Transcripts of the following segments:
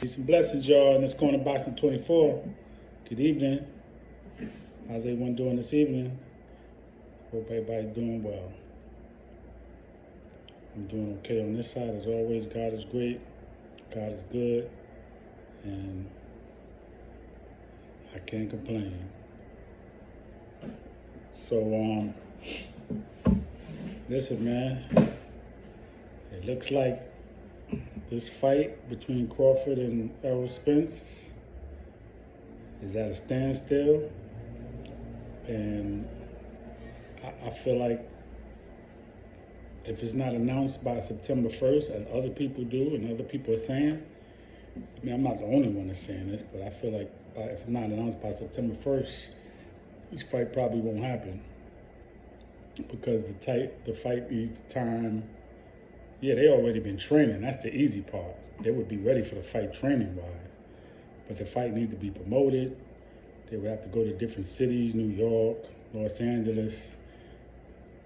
Peace and blessings, y'all. In this corner boxing 24. Good evening. How's everyone doing this evening? Hope everybody's doing well. I'm doing okay on this side. As always, God is great. God is good. And I can't complain. So, listen, man. It looks like this fight between Crawford and Spence is at a standstill, and I feel like if it's not announced by September 1st, as other people do and other people are saying, I mean, I'm not the only one that's saying this, but I feel like if it's not announced by September 1st, this fight probably won't happen because the fight needs time. Yeah, they already been training. That's the easy part. They would be ready for the fight training-wise. But the fight needs to be promoted. They would have to go to different cities, New York, Los Angeles,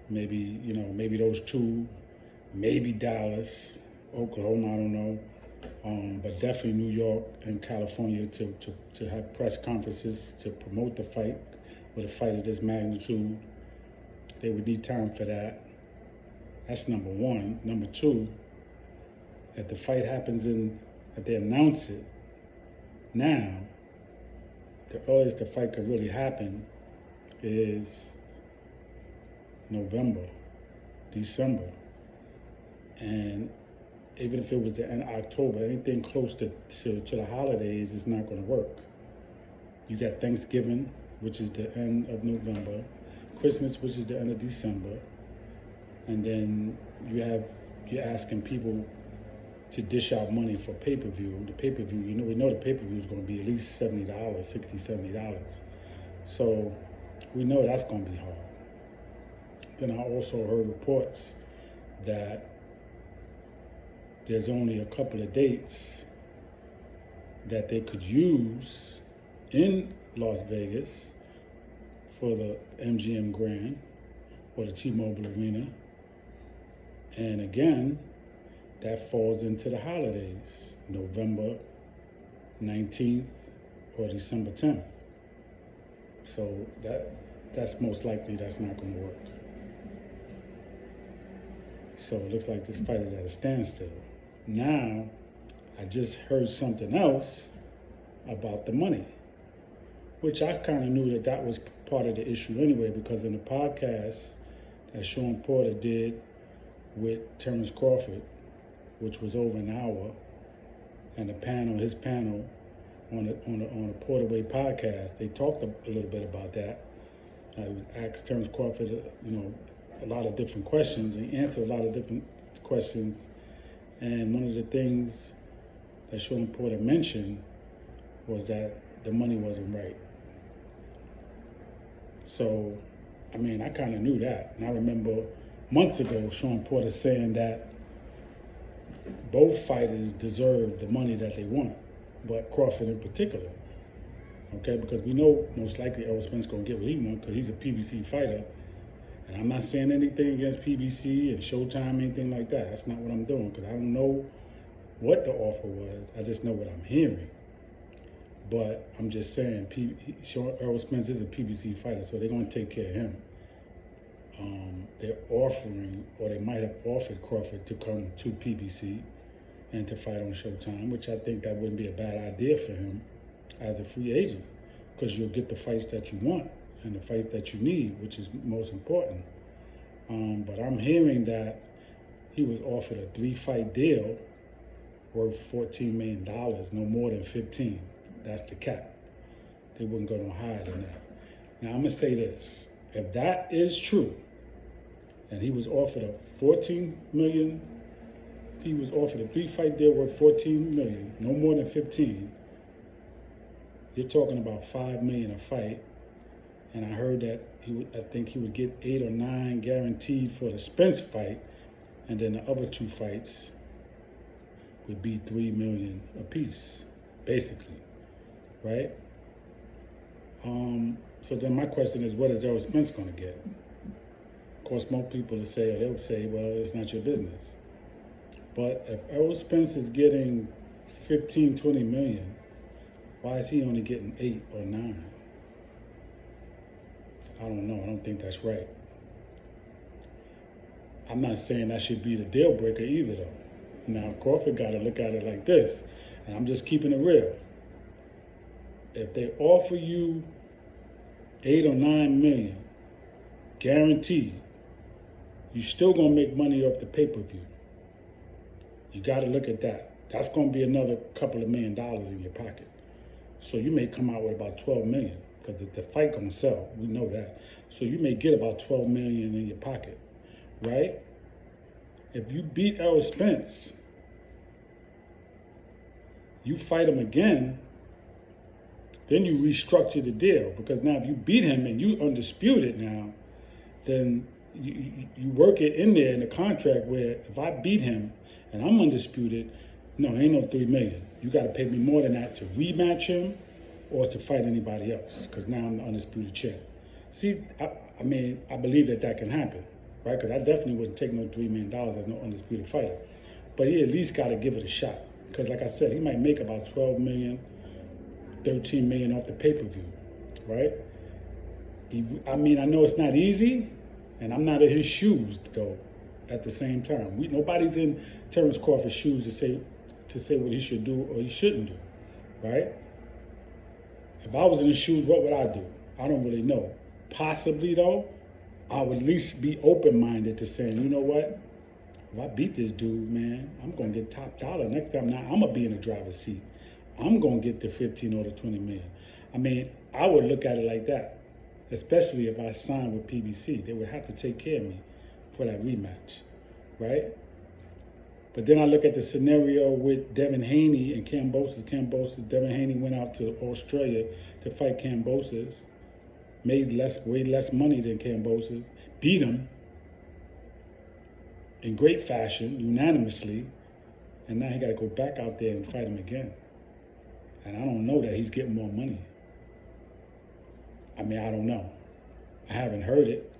maybe those two, maybe Dallas, Oklahoma, I don't know. But definitely New York and California to have press conferences to promote the fight. With a fight of this magnitude, they would need time for that. That's number one. Number two, if the fight happens if they announce it now, the earliest the fight could really happen is November, December. And even if it was the end of October, anything close to the holidays is not going to work. You got Thanksgiving, which is the end of November, Christmas, which is the end of December. And then you're asking people to dish out money for pay-per-view. The pay-per-view, we know the pay-per-view is going to be at least $70, $60, $70. So we know that's going to be hard. Then I also heard reports that there's only a couple of dates that they could use in Las Vegas for the MGM Grand or the T-Mobile Arena. And again, that falls into the holidays, November 19th or December 10th. So that's most likely that's not going to work. So it looks like this fight is at a standstill. Now, I just heard something else about the money, which I kind of knew that was part of the issue anyway, because in the podcast that Sean Porter did with Terrence Crawford, which was over an hour, and his panel on the Porterway podcast, they talked a little bit about that. I was asked Terrence Crawford, a lot of different questions, and he answered a lot of different questions. And one of the things that Sean Porter mentioned was that the money wasn't right. So, I mean, I kind of knew that. And I remember months ago, Sean Porter saying that both fighters deserve the money that they want, but Crawford in particular. Okay, because we know most likely Spence is going to get what he wants because he's a PBC fighter. And I'm not saying anything against PBC and Showtime, anything like that. That's not what I'm doing because I don't know what the offer was. I just know what I'm hearing. But I'm just saying, Spence is a PBC fighter, so they're going to take care of him. They're offering, or they might have offered Crawford to come to PBC and to fight on Showtime, which I think that wouldn't be a bad idea for him as a free agent, because you'll get the fights that you want and the fights that you need, which is most important. But I'm hearing that he was offered a 3-fight deal worth $14 million, no more than 15. That's the cap. They wouldn't go no higher than that. Now, I'm going to say this. If that is true, and he was offered a $14 million, if he was offered a 3-fight deal worth $14 million, no more than 15, you're talking about $5 million a fight. And I heard that I think he would get 8 or 9 guaranteed for the Spence fight, and then the other 2 fights would be $3 million apiece, basically, right? So then my question is, what is Errol Spence going to get? Of course, most people will say, they would say, well, it's not your business. But if Errol Spence is getting 15, 20 million, why is he only getting 8 or 9? I don't know. I don't think that's right. I'm not saying that should be the deal breaker either, though. Now, Crawford got to look at it like this, and I'm just keeping it real. If they offer you 8 or 9 million, guaranteed, you still gonna make money off the pay-per-view. You got to look at that. That's gonna be another couple of $1 million in your pocket. So you may come out with about 12 million because the fight gonna sell. We know that. So you may get about 12 million in your pocket, right? If you beat Errol Spence, you fight him again, then you restructure the deal, because now if you beat him and you undisputed now, then you work it in there in the contract where if I beat him and I'm undisputed, no, ain't no 3 million. You got to pay me more than that to rematch him or to fight anybody else, because now I'm the undisputed champ. See, I mean, I believe that can happen, right? Because I definitely wouldn't take no $3 million as no undisputed fighter. But he at least got to give it a shot, because like I said, he might make about 12 million, 13 million off the pay-per-view, right? I mean, I know it's not easy, and I'm not in his shoes, though, at the same time. Nobody's in Terence Crawford's shoes to say what he should do or he shouldn't do, right? If I was in his shoes, what would I do? I don't really know. Possibly, though, I would at least be open-minded to saying, you know what? If I beat this dude, man, I'm going to get top dollar. Next time now, I'm going to be in the driver's seat. I'm going to get the 15 or the 20 million. I mean, I would look at it like that, especially if I signed with PBC. They would have to take care of me for that rematch, right? But then I look at the scenario with Devin Haney and Kambosos. Devin Haney went out to Australia to fight Kambosos, made way less money than Kambosos, beat him in great fashion, unanimously, and now he got to go back out there and fight him again. And I don't know that he's getting more money. I mean, I don't know. I haven't heard it.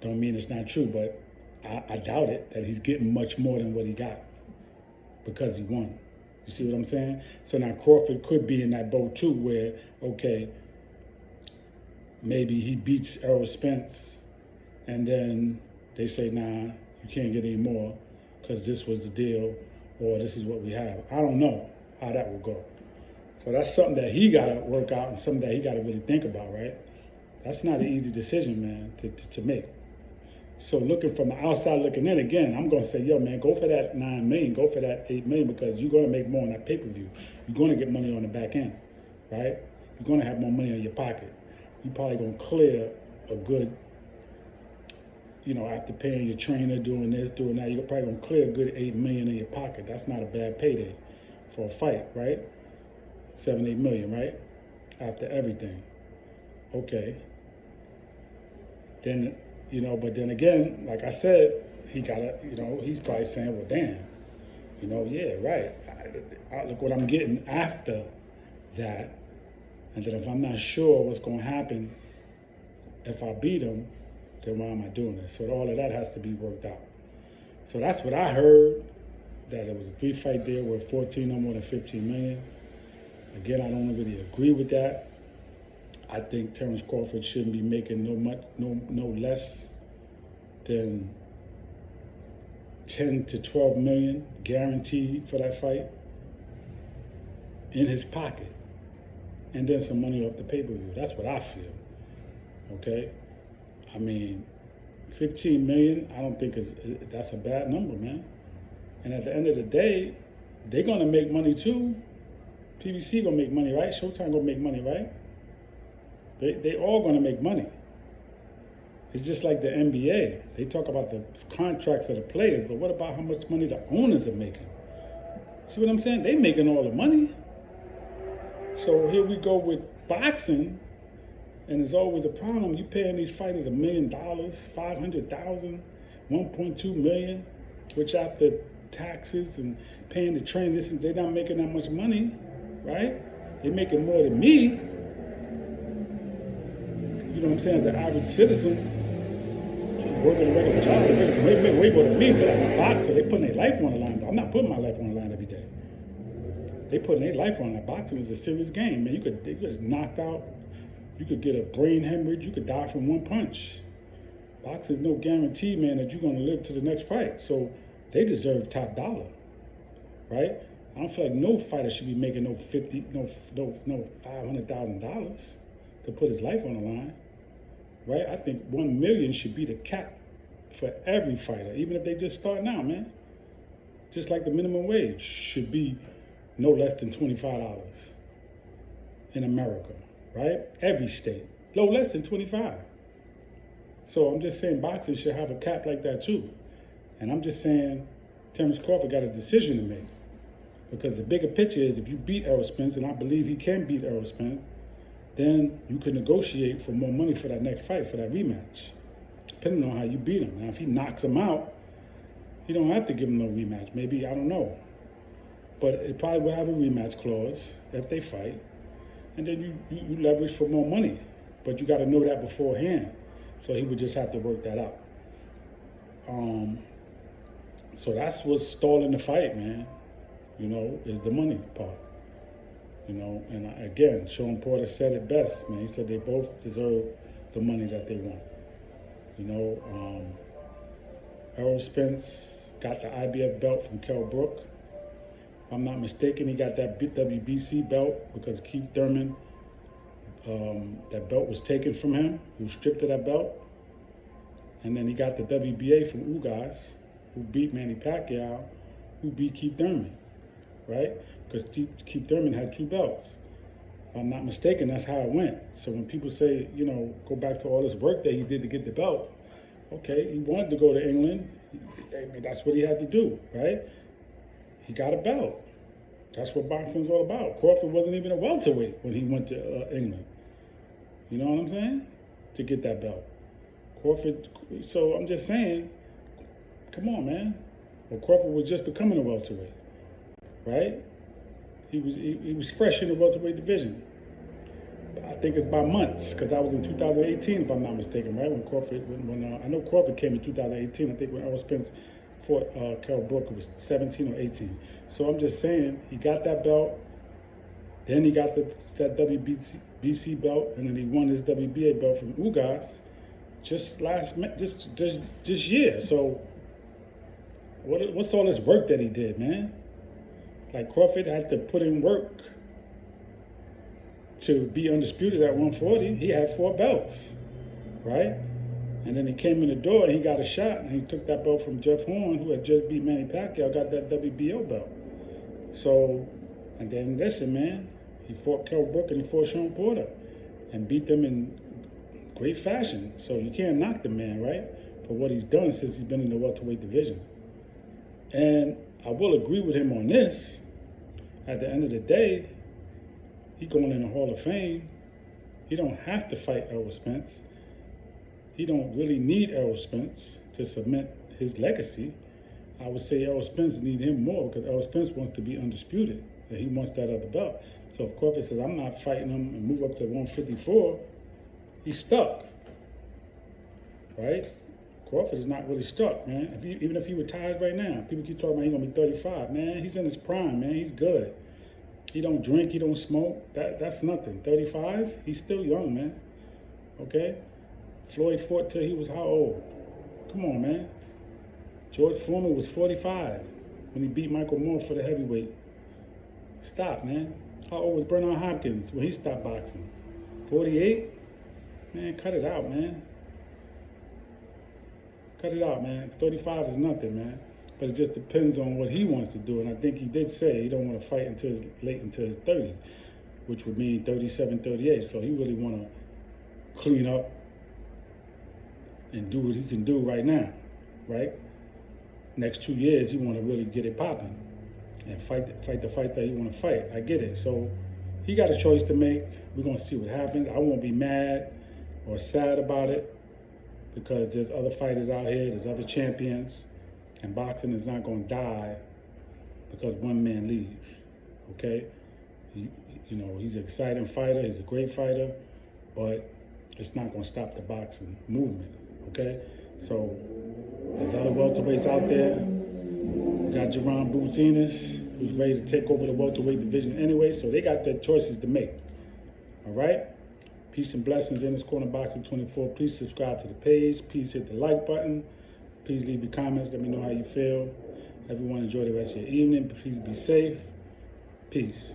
Don't mean it's not true, but I doubt it that he's getting much more than what he got because he won. You see what I'm saying? So now Crawford could be in that boat too, where, okay, maybe he beats Errol Spence and then they say, nah, you can't get any more because this was the deal or this is what we have. I don't know how that will go. So that's something that he got to work out and something that he got to really think about, right? That's not an easy decision, man, to make. So looking from the outside looking in, again, I'm going to say, yo, man, go for that 9 million, go for that 8 million, because you're going to make more on that pay-per-view. You're going to get money on the back end, right? You're going to have more money in your pocket. You're probably going to clear a good, after paying your trainer, doing this, doing that, you're probably going to clear a good 8 million in your pocket. That's not a bad payday for a fight, right? 7, 8 million, right? After everything. Okay. Then, but then again, like I said, he gotta, he's probably saying, well, damn, yeah, right. Look what I'm getting after that. And then if I'm not sure what's going to happen if I beat him, then why am I doing this? So all of that has to be worked out. So that's what I heard, that it was a 3-fight deal worth 14, no more than 15 million. Again, I don't really agree with that. I think Terence Crawford shouldn't be making no less than 10 to 12 million guaranteed for that fight in his pocket, and then some money off the pay-per-view. That's what I feel. Okay, I mean, 15 million. I don't think that's a bad number, man. And at the end of the day, they're gonna make money too. PBC gonna make money, right? Showtime gonna make money, right? They all gonna make money. It's just like the NBA. They talk about the contracts of the players, but what about how much money the owners are making? See what I'm saying? They making all the money. So here we go with boxing, and there's always a problem. You paying these fighters $1 million, $500,000, $1.2 million, which after taxes and paying the trainers, they're not making that much money, right? They're making more than me. You know what I'm saying? As an average citizen, working a regular job, they make way more than me. But as a boxer, they putting their life on the line. I'm not putting my life on the line every day. They putting their life on that. Boxing is a serious game, man. You get knocked out. You could get a brain hemorrhage. You could die from one punch. Boxing is no guarantee, man, that you're going to live to the next fight. So they deserve top dollar, right? I don't feel like no fighter should be making no $500,000 to put his life on the line, right? I think 1 million should be the cap for every fighter, even if they just starting out, man. Just like the minimum wage should be no less than $25 in America, right? Every state, no less than 25. So I'm just saying boxing should have a cap like that too. And I'm just saying Terrence Crawford got a decision to make. Because the bigger picture is if you beat Errol Spence, and I believe he can beat Errol Spence, then you can negotiate for more money for that next fight, for that rematch, depending on how you beat him. Now, if he knocks him out, you don't have to give him no rematch. Maybe, I don't know. But it probably will have a rematch clause if they fight. And then you leverage for more money. But you got to know that beforehand. So he would just have to work that out. So that's what's stalling the fight, man. You know, is the money part. You know, and again, Sean Porter said it best, man. He said they both deserve the money that they want. You know, Errol Spence got the IBF belt from Kell Brook. If I'm not mistaken, he got that WBC belt because Keith Thurman, that belt was taken from him. He was stripped of that belt. And then he got the WBA from Ugas, who beat Manny Pacquiao, who beat Keith Thurman, right? Because Keith Thurman had 2 belts. If I'm not mistaken, that's how it went. So when people say, you know, go back to all this work that he did to get the belt, okay, he wanted to go to England. I mean, that's what he had to do, right? He got a belt. That's what boxing's all about. Crawford wasn't even a welterweight when he went to England. You know what I'm saying? To get that belt. Crawford, so I'm just saying, come on, man. Well, Crawford was just becoming a welterweight, right? He was fresh in the welterweight division. I think it's by months, because that was in 2018, if I'm not mistaken, right? When Crawford, I know Crawford came in 2018. I think when Errol Spence fought Kell Brook, it was 17 or 18. So I'm just saying, he got that belt. Then he got that WBC belt, and then he won his WBA belt from Ugas just this year. So what's all this work that he did, man? Like, Crawford had to put in work to be undisputed at 140. He had 4 belts, right? And then he came in the door and he got a shot, and he took that belt from Jeff Horn, who had just beat Manny Pacquiao, got that WBO belt. So, and then listen, man, he fought Kell Brook and he fought Sean Porter and beat them in great fashion. So you can't knock the man, right, for what he's done since he's been in the welterweight division. And I will agree with him on this. At the end of the day, he's going in the Hall of Fame. He don't have to fight Errol Spence. He don't really need Errol Spence to cement his legacy. I would say Errol Spence needs him more because Errol Spence wants to be undisputed, and he wants that other belt. So if Crawford says, I'm not fighting him and move up to 154, he's stuck, right? Crawford is not really stuck, man. Even if he retires right now, people keep talking about he's going to be 35. Man, he's in his prime, man. He's good. He don't drink, he don't smoke. That's nothing. 35, he's still young, man. Okay? Floyd fought till he was how old? Come on, man. George Foreman was 45 when he beat Michael Moore for the heavyweight. Stop, man. How old was Bernard Hopkins when he stopped boxing? 48? Man, cut it out, man. Cut it out, man. 35 is nothing, man. But it just depends on what he wants to do. And I think he did say he don't want to fight until his 30, which would mean 37, 38. So he really want to clean up and do what he can do right now, right? Next 2 years, he want to really get it popping and fight the fight that he want to fight. I get it. So he got a choice to make. We're going to see what happens. I won't be mad or sad about it because there's other fighters out here. There's other champions. And boxing is not going to die because one man leaves, okay? He's an exciting fighter. He's a great fighter. But it's not going to stop the boxing movement, okay? So there's other welterweights out there. We got Jerron Boutinas. who's ready to take over the welterweight division anyway, so they got their choices to make. All right? Peace and blessings in this corner boxing 24. Please subscribe to the page. Please hit the like button. Please leave your comments. Let me know how you feel. Everyone enjoy the rest of your evening. Please be safe. Peace.